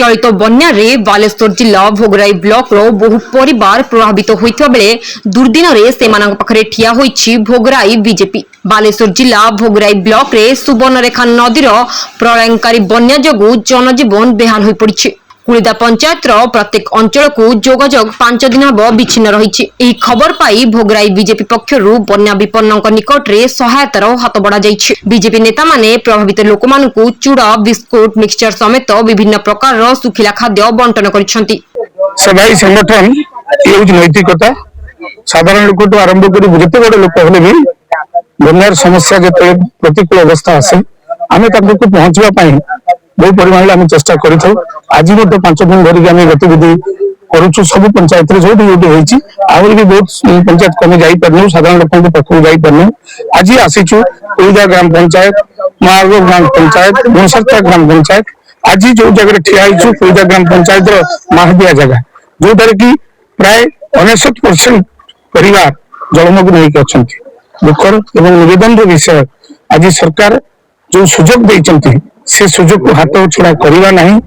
चलित बन्या बालेश्वर जिला भोगराई ब्लॉक रो बहु परिवार प्रभावित होइथिबा बेले दुर्दिन रे सेमानक पाखरे ठिया होइछि भोगराई बीजेपी। बालेश्वर जिला भोगराई ब्लॉक रे सुवर्णरेखा नदीर प्रलयंकारी बन्या जोगु जनजीवन बेहाल होई पड़िछि। कुलिदा पंचायत प्रत्येक अंचल को जोगाजोग 5 दिन हब विच्छिन्न रही। एही खबर पाई भोगराई बीजेपी पक्षरु बन्या विपन्नक निकट रे सहायतार हाथ बढ़ा जाइछि। बीजेपी नेता माने प्रभावित लोक मानकु चूड़ा बिस्कुट मिक्सचर समेत विभिन्न प्रकार सुखिला खाद्य बंटन करिसेंति। सभाई संगठन एउज नैतिकता साधारण लोक आरंभ करी जते बड़ लोक होले भी बन्यार समस्या जते प्रतिकूल अवस्था आसे आमे ताकू पहुंचवा पाई बहु परिमाण आम चेष्टा कर आज 5 दिन धरिक आम गतिविधि करुचु सब पंचायत जो आहरी भी बहुत पंचायत कमी जापार साधारण लोक पाखक जापार आज आसीचु कुलिदा ग्राम पंचायत महागो ग्राम पंचायत गुणसरता ग्राम पंचायत आज जो जगह ठिया कुलिदा ग्राम पंचायत महादिया जगह जो कि प्राय 69% परिवार जलमग्न होकर दुखर एवं निवेदन विषय आज सरकार जो सुजोग देइचंती से सुजोग को हाथ छुड़ा करवा नहीं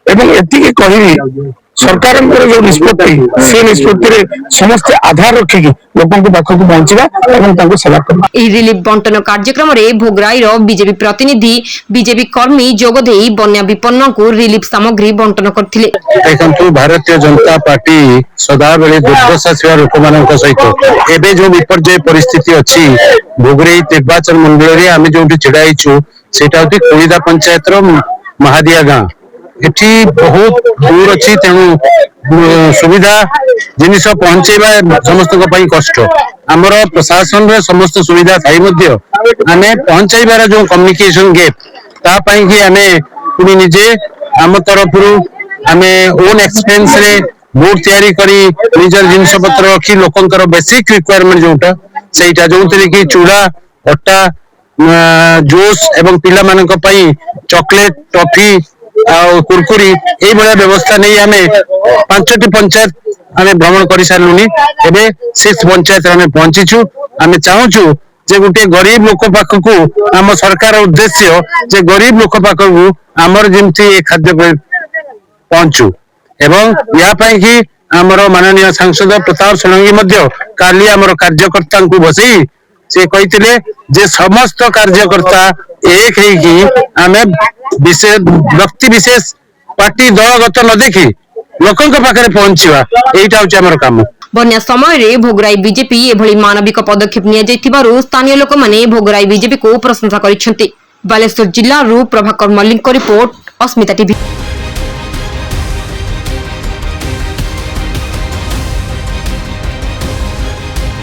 एवं एतिके कहबी सरकार जो निष्पत्ति से निष्पत्ति रे समस्त आधार रखिकी लोकों को पाखक पहुंचवा एवं तांको सेवा करबा। एही रिलीफ बंटन कार्यक्रम रे भोगराई रो बीजेपी प्रतिनिधि बीजेपी कर्मी जोग देई बन्या विपन्न को रिलीफ सामग्री बंटन करथिले। देखंतु भारतीय जनता पार्टी सदा बेले दुर्दशा सेवा लोक मानक सहित एबे जो विपर्यय परिस्थिति अछि भोगराई निर्वाचन मंडल रे आमे जोटी छिड़ाइछु सेटा होती कुलिदा पंचायत रो महादिया गां एठी बहुत दूर अच्छी तेणु सुविधा जिनिस पहुंचेबा समस्त कष्ट आमर प्रशासन रे समस्त सुविधा थाई मध्य आमे पहुंचाइबार जो कम्युनिकेशन गैप ता पई कि आमे पुनी निजे आम तरफ आमे ओन एक्सपेंस रे बोर्ड तैयारी करी निजर जिनिस पत्र रखी लोकंकर बेसिक रिक्वायरमेंट जोटा सेटा जोंतरे कि चूड़ा अट्टा जूस एवं पिला मानक पई चॉकलेट टॉफी कुरकुरी ये व्यवस्था नहीं आमे 5टी पंचायत आमे भ्रमण कर सारूनी एबे 6 पंचायत आमे पहुंचीछु। आमे चाहूछु जे गुटे गरीब लोक पाखकु आम सरकार उद्देश्य जे गरीब लोक पाखकु आमर जेमती खाद्य पहुंचू एवं या पई कि आमर माननीय सांसद प्रताप षडंगी मध्य काली आमर कार्यकर्ता को बसई से कहिथिले जे समस्त कार्यकर्ता एक है कि आमे विशेष व्यक्ति विशेष पार्टी दलगत न देखी लोकों पाखे पहुंचवा एटा होची हमर काम। बन्या समय रे भोगराई बीजेपी एभली मानविक पदक्षेप निया जैतिबारु स्थानीय लोक माने भोगराई बीजेपी को प्रशंसा करिसेंति। बालेश्वर जिल्ला रु प्रभाकर मल्लिक रिपोर्ट अस्मिता टीवी।